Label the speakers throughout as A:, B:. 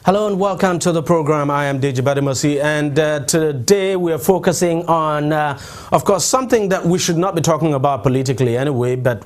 A: Hello and welcome to the program. I am DEJI360, and today we are focusing on, of course, something that we should not be talking about politically anyway, but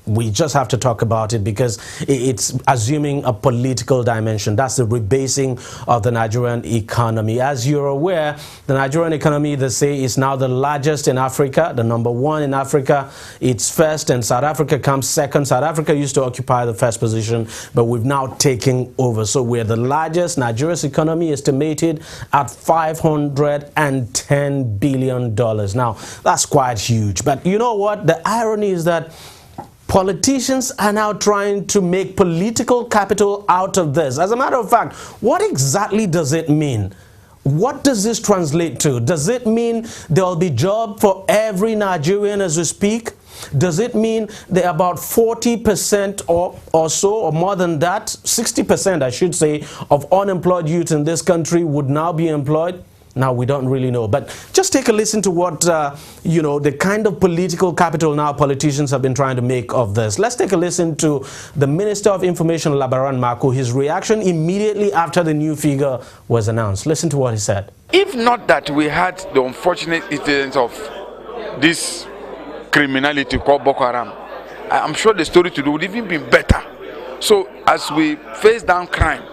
A: we just have to talk about it because it's assuming a political dimension. That's the rebasing of the Nigerian economy. As you're aware, the Nigerian economy, they say, is now the largest in Africa, the #1 in Africa. It's first, and South Africa comes second. South Africa used to occupy the first position, but we've now taken over. So we're the largest. Nigeria's economy estimated at $510 billion. Now, that's quite huge. But you know what? The irony is that politicians are now trying to make political capital out of this. As a matter of fact, what exactly does it mean? What does this translate to? Does it mean there will be job for every Nigerian as we speak? Does it mean that about 40% or so, or more than that, 60% I should say, of unemployed youth in this country would now be employed? Now, we don't really know, but just take a listen to what, the kind of political capital now politicians have been trying to make of this. Let's take a listen to the Minister of Information, Labaran Mako, his reaction immediately after the new figure was announced. Listen to what he said.
B: If not that we had the unfortunate incidents of this criminality called Boko Haram, I'm sure the story today would even be better. So as we face down crime,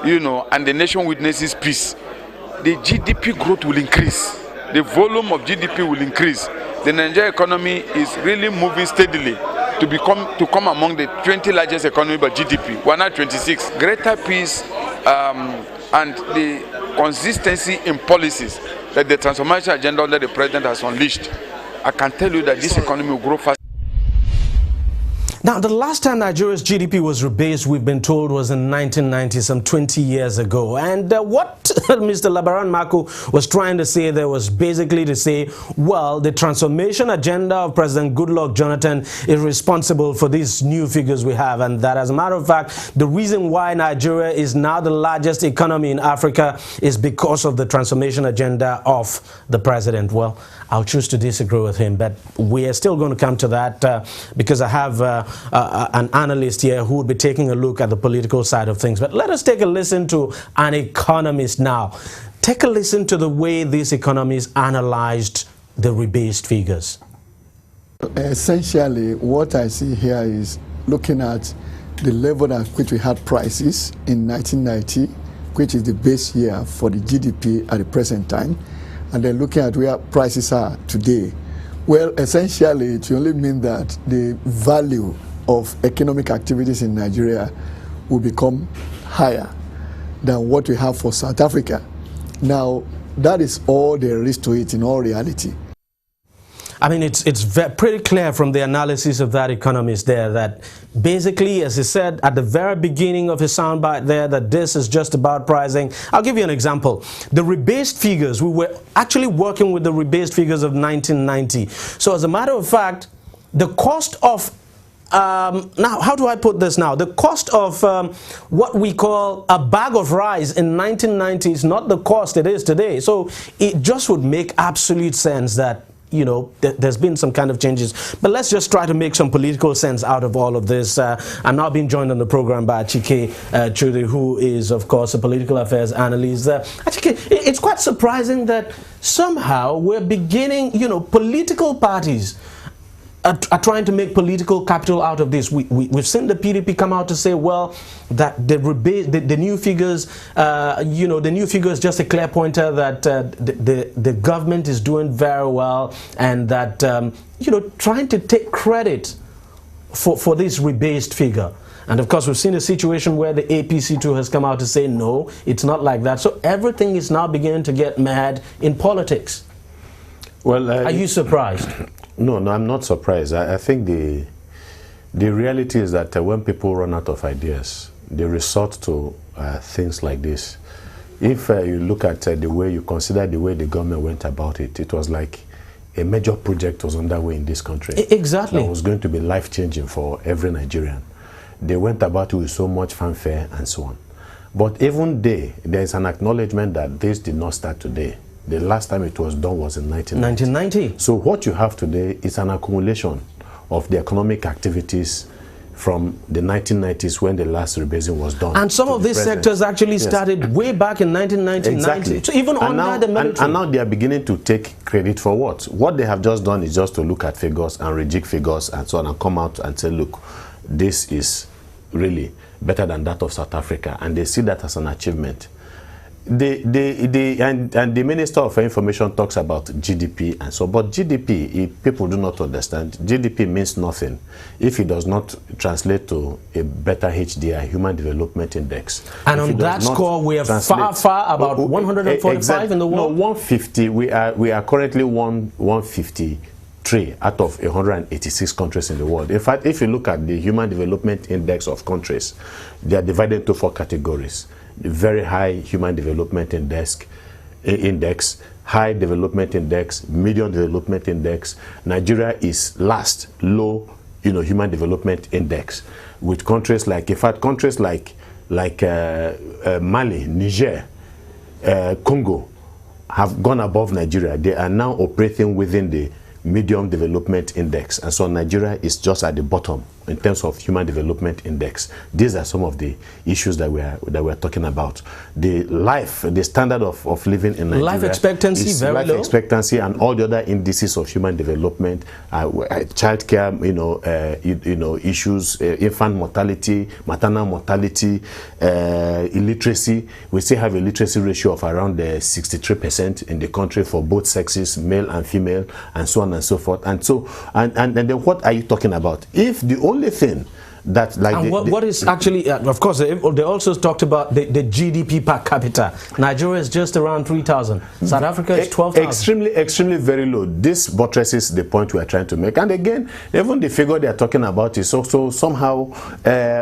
B: and the nation witnesses peace, the GDP growth will increase. The volume of GDP will increase. The Nigerian economy is really moving steadily to come among the 20 largest economies by GDP. We're now 26. Greater peace and the consistency in policies that the transformation agenda that the president has unleashed, I can tell you that this economy will grow fast.
A: Now, the last time Nigeria's GDP was rebased, we've been told, was in 1990, some 20 years ago. And what Mr. Labaran Mako was trying to say there was basically to say, well, the transformation agenda of President Goodluck Jonathan is responsible for these new figures we have. And that, as a matter of fact, the reason why Nigeria is now the largest economy in Africa is because of the transformation agenda of the president. Well, I'll choose to disagree with him, but we are still going to come to that because I have an analyst here who would be taking a look at the political side of things. But let us take a listen to an economist now. Take a listen to the way these economists analyzed the rebased figures.
C: Essentially, what I see here is looking at the level at which we had prices in 1990, which is the base year for the GDP at the present time, and then looking at where prices are today. Well, essentially, it only means that the value of economic activities in Nigeria will become higher than what we have for South Africa. Now, that is all there is to it in all reality.
A: I mean, it's pretty clear from the analysis of that economist there that basically, as he said at the very beginning of his soundbite there, that this is just about pricing. I'll give you an example. The rebased figures, we were actually working with the rebased figures of 1990. So as a matter of fact, the cost of now, how do I put this now? The cost of what we call a bag of rice in 1990 is not the cost it is today. So it just would make absolute sense that there's been some kind of changes. But let's just try to make some political sense out of all of this. I'm now being joined on the program by Achike Chudi, who is, of course, a political affairs analyst. Achike, it's quite surprising that somehow we're beginning, political parties are trying to make political capital out of this. We've seen the PDP come out to say, well, that the new figures, the new figure is just a clear pointer that the government is doing very well, and that, trying to take credit for this rebased figure. And of course, we've seen a situation where the APC too has come out to say, no, it's not like that. So everything is now beginning to get mad in politics.
D: Well,
A: are you surprised?
D: No, I'm not surprised. I think the reality is that when people run out of ideas, they resort to things like this. If you look at the way you consider the way the government went about it, it was like a major project was underway in this country.
A: Exactly.
D: That was going to be life-changing for every Nigerian. They went about it with so much fanfare and so on. But even there is an acknowledgement that this did not start today. The last time it was done was in 1990. So what you have today is an accumulation of the economic activities from the 1990s when the last rebasing was done.
A: And some of these sectors actually started way back in 1990.
D: Exactly.
A: So even under the military.
D: And now they are beginning to take credit for what? What they have just done is just to look at figures and rejig figures and so on and come out and say, look, this is really better than that of South Africa. And they see that as an achievement. And the Minister of Information talks about GDP and so, but GDP, if people do not understand, GDP means nothing if it does not translate to a better HDI, Human Development Index.
A: And on that score, we are far about 145 in the world.
D: No, 150. We are currently 153 out of 186 countries in the world. In fact, if you look at the Human Development Index of countries, they are divided into 4 categories. Very high Human Development Index, high development index, medium development index. Nigeria is last, low, Human Development Index, with countries like, in fact, countries like Mali, Niger, Congo have gone above Nigeria. They are now operating within the medium development index, and so Nigeria is just at the bottom in terms of Human Development Index. These are some of the issues that we're talking about. The standard of living in Nigeria,
A: life expectancy is very low.
D: Life expectancy and all the other indices of human development, childcare, issues, infant mortality, maternal mortality, illiteracy. We still have a literacy ratio of around 63% in the country for both sexes, male and female, and so on and so forth. And so, and then what are you talking about? If the only thing that
A: what is actually of course they also talked about the GDP per capita. Nigeria is just around 3,000. South Africa is 12,000.
D: Extremely very low. This buttresses the point we are trying to make. And again, even the figure they are talking about is also somehow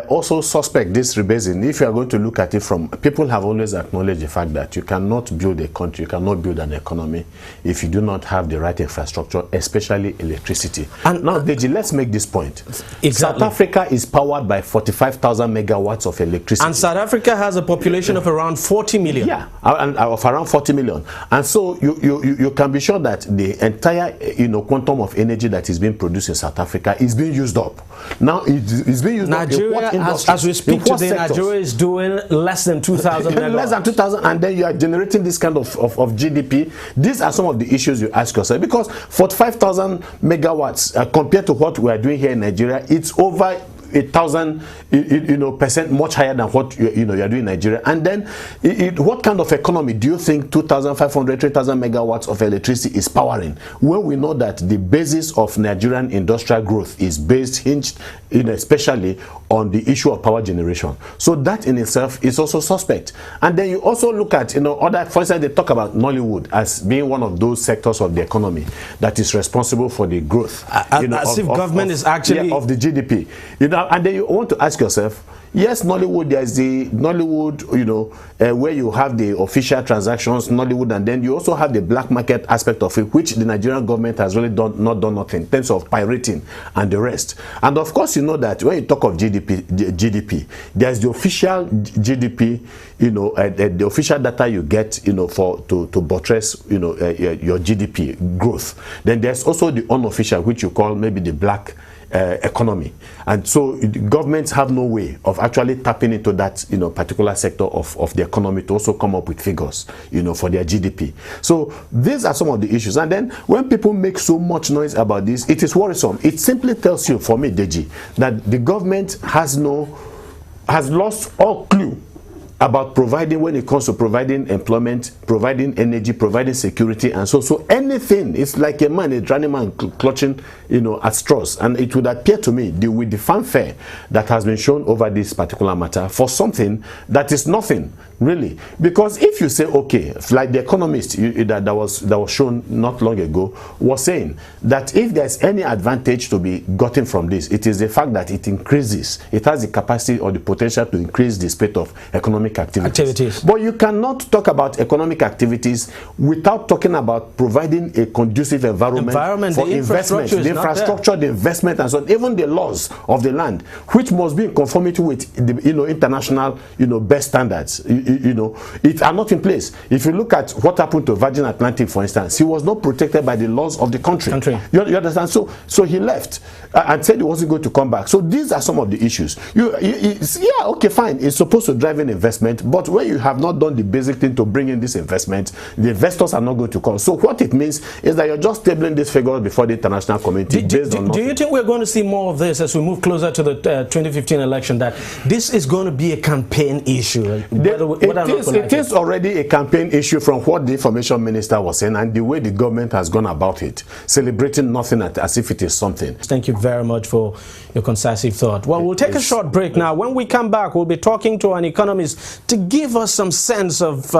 D: also suspect, this rebasing. If you are going to look at it from, people have always acknowledged the fact that you cannot build a country, you cannot build an economy if you do not have the right infrastructure, especially electricity. And now, Deji, let's make this point. Exactly. South Africa is powered by 45,000 megawatts of electricity.
A: And South Africa has a population of around 40 million.
D: Yeah, and of around 40 million. And so you can be sure that the entire quantum of energy that is being produced in South Africa is being used up. Now it's being used
A: Nigeria,
D: up.
A: as we speak today, Nigeria is doing less than 2,000 megawatts.
D: Less than 2,000, and then you are generating this kind of GDP. These are some of the issues you ask yourself, because 45,000 megawatts compared to what we are doing here in Nigeria, it's over 1,000% much higher than what you're doing in Nigeria. And then what kind of economy do you think 2,500, 3,000 megawatts of electricity is powering, when we know that the basis of Nigerian industrial growth is hinged especially on the issue of power generation? So that in itself is also suspect. And then you also look at other, for instance, they talk about Nollywood as being one of those sectors of the economy that is responsible for the growth
A: as if government is actually
D: of the GDP. And then you want to ask yourself, yes, Nollywood, there's the Nollywood, where you have the official transactions, Nollywood, and then you also have the black market aspect of it, which the Nigerian government has really not done nothing in terms of pirating and the rest. And of course, you know that when you talk of GDP, there's the official GDP, the official data you get, to buttress, your GDP growth. Then there's also the unofficial, which you call maybe the black economy. And so governments have no way of actually tapping into that particular sector of the economy to also come up with figures for their GDP. So these are some of the issues. And then when people make so much noise about this, it is worrisome. It simply tells you, for me, Deji, that the government has lost all clue about providing, when it comes to providing employment, providing energy, providing security, and so anything. It's like a drowning man clutching at straws. And it would appear to me with the fanfare that has been shown over this particular matter for something that is nothing really. Because if you say, okay, like the Economist that was shown not long ago was saying that if there's any advantage to be gotten from this, it is the fact that it has the capacity or the potential to increase the rate of economic economic activities. But you cannot talk about economic activities without talking about providing a conducive environment for investment, the infrastructure, the investment, and so on, even the laws of the land, which must be in conformity with the international best standards. It are not in place. If you look at what happened to Virgin Atlantic, for instance, he was not protected by the laws of the country. You understand? So he left and said he wasn't going to come back. So these are some of the issues. Yeah, okay, fine. It's supposed to drive in investment, but when you have not done the basic thing to bring in this investment, the investors are not going to come. So what it means is that you're just tabling these figures before the international community based on nothing.
A: Do you think we're going to see more of this as we move closer to the 2015 election, that this is going to be a campaign issue?
D: It is already a campaign issue from what the information minister was saying and the way the government has gone about it, celebrating nothing as if it is something.
A: Thank you very much for your concise thought. Well, we'll take a short break now. When we come back, we'll be talking to an economist to give us some sense of,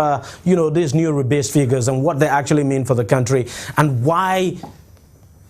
A: these new rebased figures and what they actually mean for the country, and why,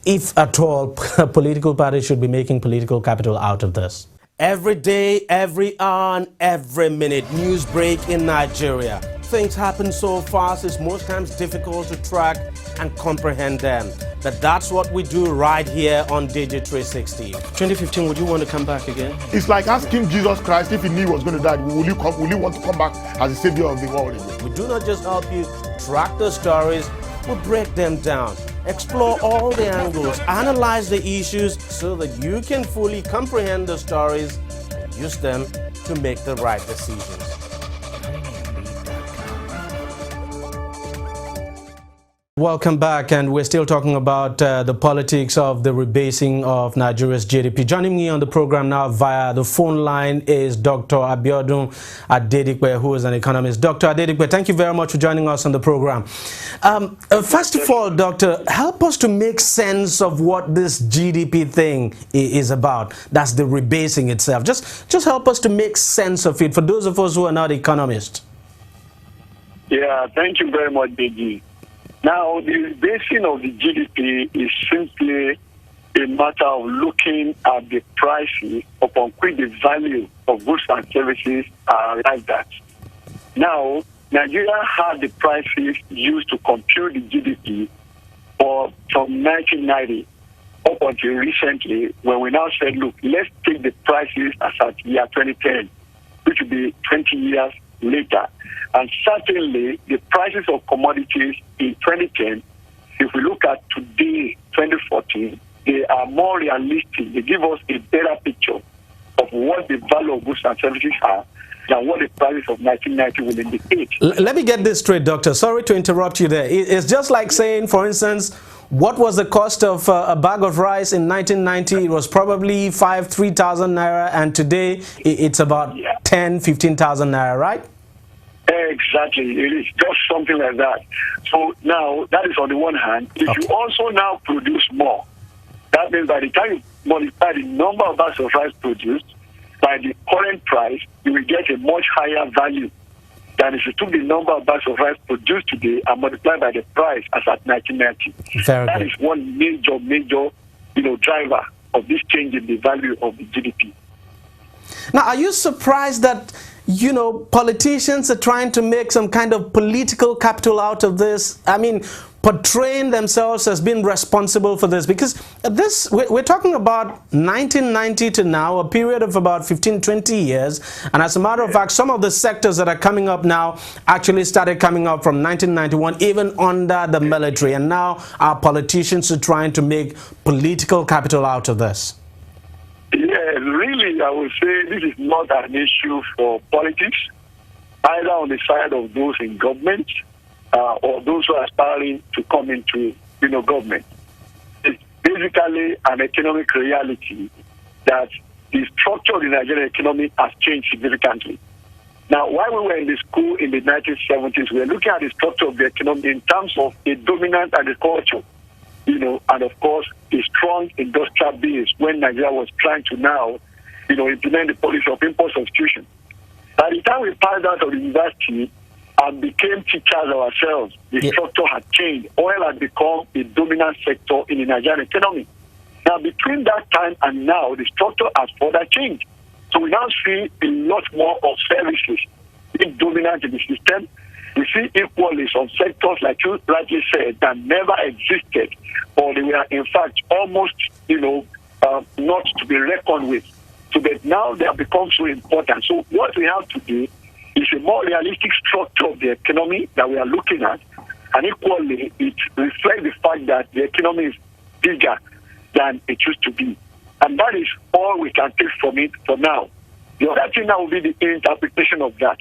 A: if at all, political parties should be making political capital out of this. Every day, every hour, and every minute, news break in Nigeria. Things happen so fast, it's most times difficult to track and comprehend them. But that's what we do right here on DEJI360. 2015, would you want to come back again?
E: It's like asking Jesus Christ if he knew he was going to die, will you want to come back as the savior of the world again?
A: We do not just help you track the stories, we break them down, explore all the angles, analyze the issues so that you can fully comprehend the stories and use them to make the right decisions. Welcome back, and we're still talking about the politics of the rebasing of Nigeria's GDP. Joining me on the program now via the phone line is Dr. Abiodun Adedikwe, who is an economist. Dr. Adedikwe, thank you very much for joining us on the program. First of all, Doctor, help us to make sense of what this GDP thing is about. That's the rebasing itself. Just help us to make sense of it for those of us who are not economists.
F: Yeah, thank you very much, DG. Now, the basing of the GDP is simply a matter of looking at the prices upon which the value of goods and services are arrived at. Now, Nigeria had the prices used to compute the GDP from 1990 up until recently, when we now said, look, let's take the prices as at year 2010, which will be 20 years later. And certainly, the prices of commodities in 2010, if we look at today, 2014, they are more realistic. They give us a better picture of what the value of goods and services are than what the prices of 1990 will indicate.
A: Let me get this straight, Doctor. Sorry to interrupt you there. It's just like saying, for instance, what was the cost of a bag of rice in 1990? It was probably 3,000 naira, and today it's about 15,000 naira, right?
F: Exactly. It is just something like that. So now, that is on the one hand. If you also now produce more, that means by the time you multiply the number of bags of rice produced by the current price, you will get a much higher value than if you took the number of bags of rice produced today and multiplied by the price as at 1990. That is one major, driver of this change in the value of the GDP.
A: Now, are you surprised that politicians are trying to make some kind of political capital out of this? I mean, portraying themselves as being responsible for this, because we're talking about 1990 to now, a period of about 15-20 years, and as a matter of fact, some of the sectors that are coming up now actually started coming up from 1991, even under the military, and now our politicians are trying to make political capital out of this.
F: Yeah, really, I would say this is not an issue for politics, either on the side of those in government or those who are aspiring to come into, government. It's basically an economic reality that the structure of the Nigerian economy has changed significantly. Now, while we were in the school in the 1970s, we were looking at the structure of the economy in terms of a dominant agriculture, and of course, a strong industrial base when Nigeria was trying to now, implement the policy of import substitution. By the time we passed out of the university and became teachers ourselves, the structure had changed. Oil had become a dominant sector in the Nigerian economy. Now, between that time and now, the structure has further changed. So we now see a lot more of services being dominant in the system. We see equally some sectors, like you rightly said, that never existed, or they were in fact almost, not to be reckoned with. So that now they have become so important. So what we have to do is a more realistic structure of the economy that we are looking at, and equally it reflects the fact that the economy is bigger than it used to be. And that is all we can take from it for now. The other thing now will be the interpretation of that,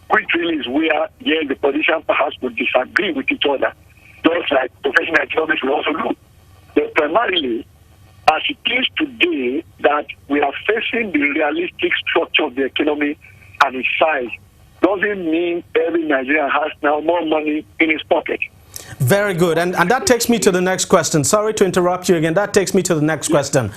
F: which really is where the politicians perhaps would disagree with each other, just like professional economists will also do. But primarily, as it is today, that we are facing the realistic structure of the economy and its size, doesn't mean every Nigerian has now more money in his pocket.
A: Very good. And that takes me to the next question. Sorry to interrupt you again. That takes me to the next question.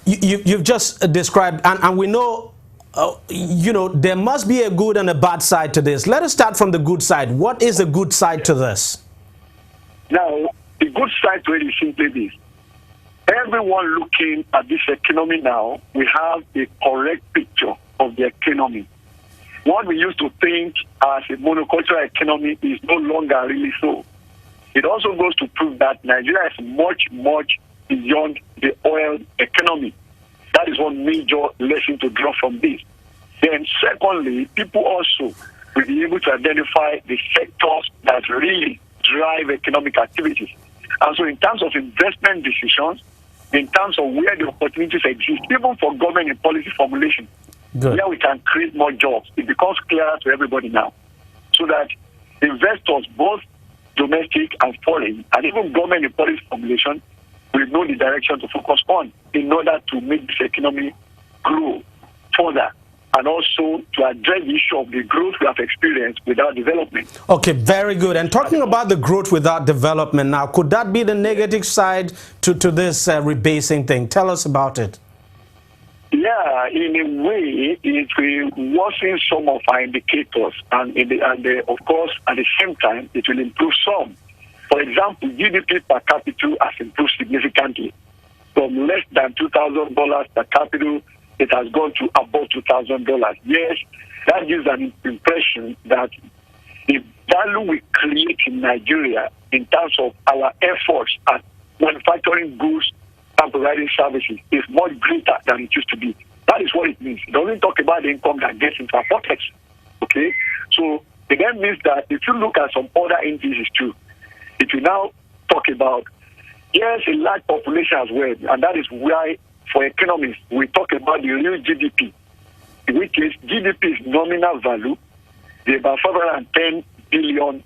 A: You've just described, and we know, there must be a good and a bad side to this. Let us start from the good side. What is the good side to this?
F: Now, the good side to it is simply this. Everyone looking at this economy now, we have a correct picture of the economy. What we used to think as a monocultural economy is no longer really so. It also goes to prove that Nigeria is much, much beyond the oil economy. That is one major lesson to draw from this. Then secondly, people also will be able to identify the sectors that really drive economic activities. And so in terms of investment decisions, in terms of where the opportunities exist, even for government and policy formulation, where we can create more jobs, it becomes clearer to everybody now. So that investors, both domestic and foreign, and even government and policy formulation, will know the direction to focus on in order to make this economy grow further, and also to address the issue of the growth we have experienced without development.
A: Okay, very good. And talking about the growth without development now, could that be the negative side to this rebasing thing? Tell us about it.
F: Yeah, in a way, it will worsen some of our indicators, and of course, at the same time, it will improve some. For example, GDP per capita has improved significantly. From less than $2,000 per capita, it has gone to above $2,000. Yes, that gives an impression that the value we create in Nigeria in terms of our efforts at manufacturing goods and providing services is much greater than it used to be. That is what it means. It doesn't talk about the income that gets into our pockets. Okay? So it then means that if you look at some other indices too, it will now talk about, yes, a large population as well, and that is why for economists we talk about the real GDP, in which is GDP is nominal value, the about $510 billion.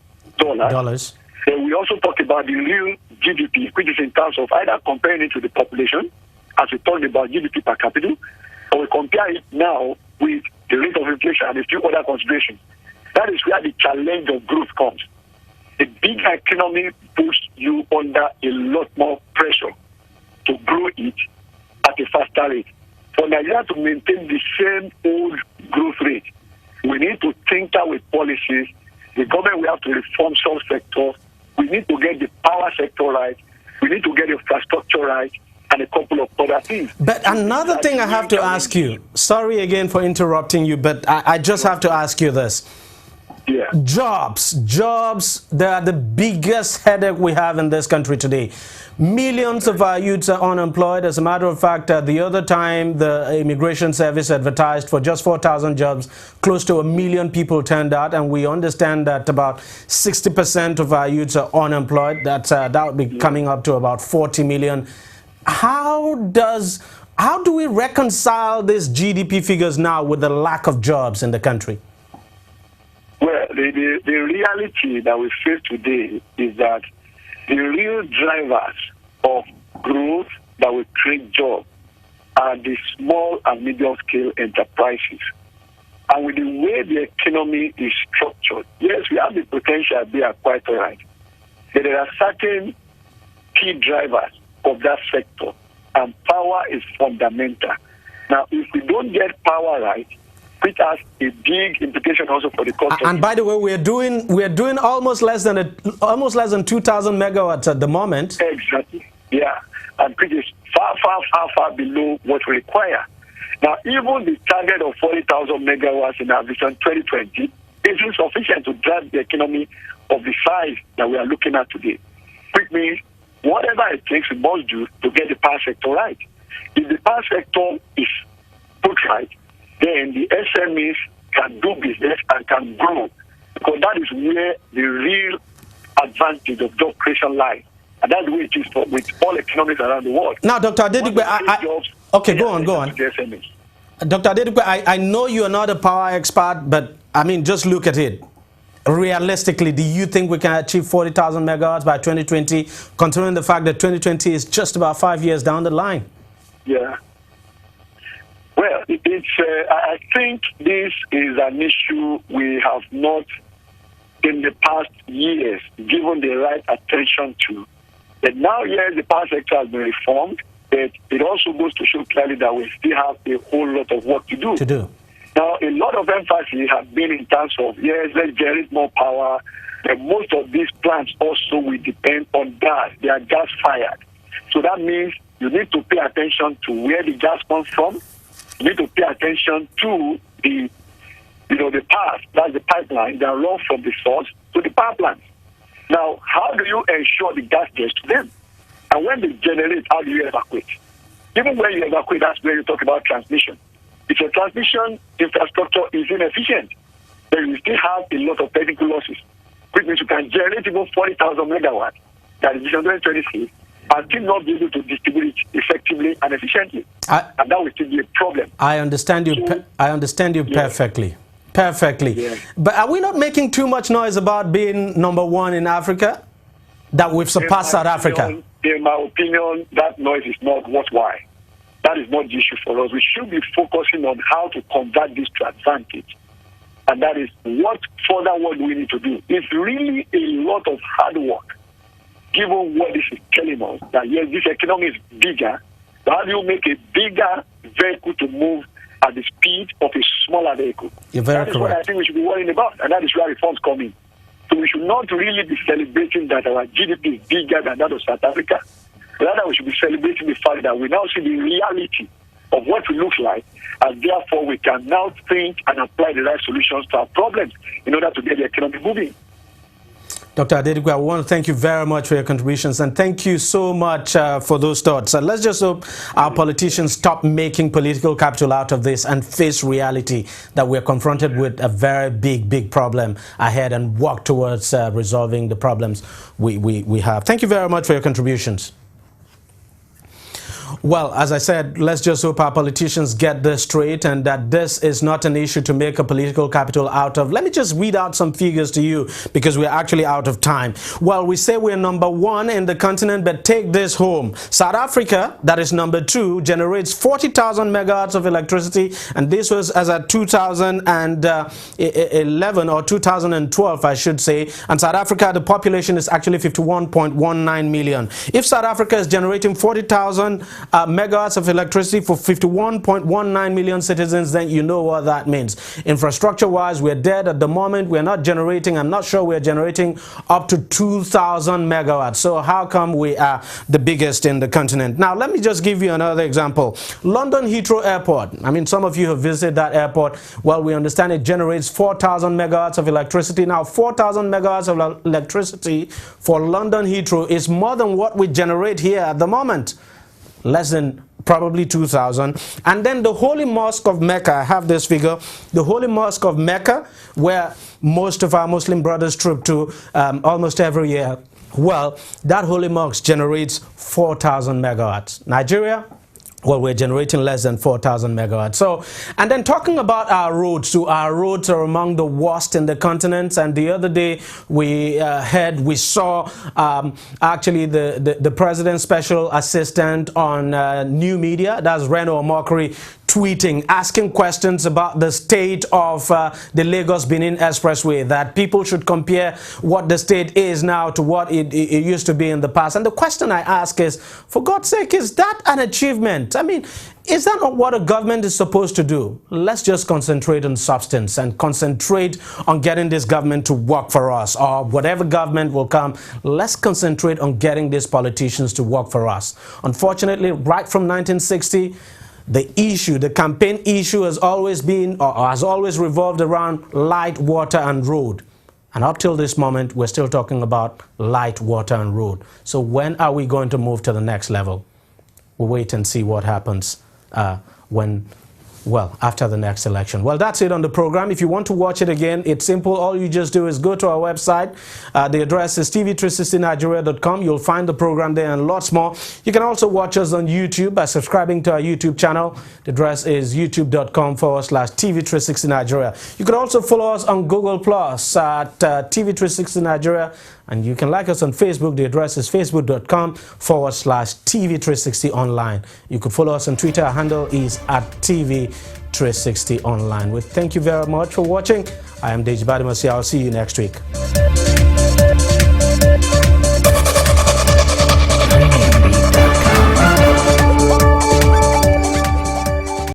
F: Then we also talk about the real GDP, which is in terms of either comparing it to the population, as we talked about GDP per capita, or we compare it now with the rate of inflation and a few other considerations. That is where the challenge of growth comes. A big economy puts you under a lot more pressure to grow it at a faster rate. For Nigeria to maintain the same old growth rate, we need to tinker with policies. The government will have to reform some sectors. We need to get the power sector right. We need to get infrastructure right, and a couple of other things. But
A: another thing I have to ask you, sorry again for interrupting you, but I just have to ask you this.
F: Yeah.
A: Jobs, they are the biggest headache we have in this country today. Millions of our youths are unemployed. As a matter of fact, the other time the Immigration Service advertised for just 4,000 jobs, close to 1 million people turned out, and we understand that about 60% of our youths are unemployed. That would be coming up to about 40 million. How do we reconcile these GDP figures now with the lack of jobs in the country?
F: Well, the reality that we face today is that the real drivers of growth that will create jobs are the small and medium-scale enterprises. And with the way the economy is structured, yes, we have the potential, they are quite all right. But there are certain key drivers of that sector, and power is fundamental. Now, if we don't get power right, which has a big implication also for the cost.
A: And by the way, we are doing almost less than 2,000 megawatts at the moment.
F: Exactly. Yeah, and which is far below what we require. Now, even the target of 40,000 megawatts in our vision 2020 is insufficient to drive the economy of the size that we are looking at today. Which means whatever it takes, we must do to get the power sector right. If the power sector is put right, then the SMEs can do business and can grow, because that is where the real advantage of job creation lies. And that's the way it is with all economies around the world.
A: Now, Dr. Adedigbe, okay, go on. Dr. Adedigbe, I know you are not a power expert, but I mean, just look at it. Realistically, do you think we can achieve 40,000 megawatts by 2020, considering the fact that 2020 is just about 5 years down the line?
F: Yeah. Well, I think this is an issue we have not, in the past years, given the right attention to. But now, yes, the power sector has been reformed, but it also goes to show clearly that we still have a whole lot of work to do. Now, a lot of emphasis has been in terms of, yes, let's generate more power. And most of these plants also will depend on gas. They are gas-fired. So that means you need to pay attention to where the gas comes from. You need to pay attention to the path, that's the pipeline that runs from the source to the power plant. Now, how do you ensure the gas gets to them? And when they generate, how do you evacuate? Even when you evacuate, that's where you talk about transmission. If your transmission infrastructure is inefficient, then you still have a lot of technical losses, which means you can generate even 40,000 megawatts, that is Vision 2026, and still not be able to distribute it effectively and efficiently. And that will still be a problem.
A: I understand you. I understand you perfectly. Perfectly. Yeah. But are we not making too much noise about being #1 in Africa? That we've surpassed South Africa?
F: In my opinion, that noise is not worthwhile. That is not the issue for us. We should be focusing on how to convert this to advantage. And that is what further work we need to do. It's really a lot of hard work, given what this is telling us, that yes, this economy is bigger. So how do you make a bigger vehicle to move at the speed of a smaller vehicle?
A: You're very correct.
F: That is what I think we should be worrying about, and that is where reforms come in. So we should not really be celebrating that our GDP is bigger than that of South Africa. Rather, we should be celebrating the fact that we now see the reality of what we look like, and therefore we can now think and apply the right solutions to our problems in order to get the economy moving.
A: Dr. Adedigbe, I want to thank you very much for your contributions, and thank you so much for those thoughts. Let's just hope our politicians stop making political capital out of this and face reality that we're confronted with a very big problem ahead and work towards resolving the problems we have. Thank you very much for your contributions. Well, as I said, let's just hope our politicians get this straight and that this is not an issue to make a political capital out of. Let me just read out some figures to you because we're actually out of time. Well, we say we're #1 in the continent, but take this home. South Africa, that is #2, generates 40,000 megawatts of electricity, and this was as at 2011 or 2012, I should say. And South Africa, the population is actually 51.19 million. If South Africa is generating 40,000 megawatts of electricity for 51.19 million citizens, then you know what that means. Infrastructure wise, we're dead at the moment. We're not generating, I'm not sure we're generating up to 2,000 megawatts. So how come we are the biggest in the continent? Now let me just give you another example. London Heathrow Airport, I mean, some of you have visited that airport. Well, we understand it generates 4,000 megawatts of electricity. Now 4,000 megawatts of electricity for London Heathrow is more than what we generate here at the moment. Less than probably 2,000. And then the Holy Mosque of Mecca, I have this figure, the Holy Mosque of Mecca, where most of our Muslim brothers troop to almost every year. Well, that Holy Mosque generates 4,000 megawatts. Nigeria, well, we're generating less than 4,000 megawatts. So, and then talking about our roads, so our roads are among the worst in the continent. And the other day we saw actually the president's special assistant on new media, that's Reno Omokri, tweeting, asking questions about the state of the Lagos-Benin Expressway, that people should compare what the state is now to what it used to be in the past. And the question I ask is, for God's sake, is that an achievement? I mean, is that not what a government is supposed to do? Let's just concentrate on substance and concentrate on getting this government to work for us, or whatever government will come. Let's concentrate on getting these politicians to work for us. Unfortunately, right from 1960, the issue, the campaign issue has always been, or has always revolved around light, water and road. And up till this moment, we're still talking about light, water and road. So when are we going to move to the next level? We'll wait and see what happens after the next election. Well, that's it on the program. If you want to watch it again, it's simple. All you just do is go to our website. The address is tv360nigeria.com. You'll find the program there and lots more. You can also watch us on YouTube by subscribing to our YouTube channel. The address is youtube.com/TV360Nigeria. You can also follow us on Google Plus at TV360 Nigeria. And you can like us on Facebook. The address is facebook.com/TV360 online. You could follow us on Twitter. Our handle is @TV360 online. We thank you very much for watching. I am DEJI360. I'll see you next week.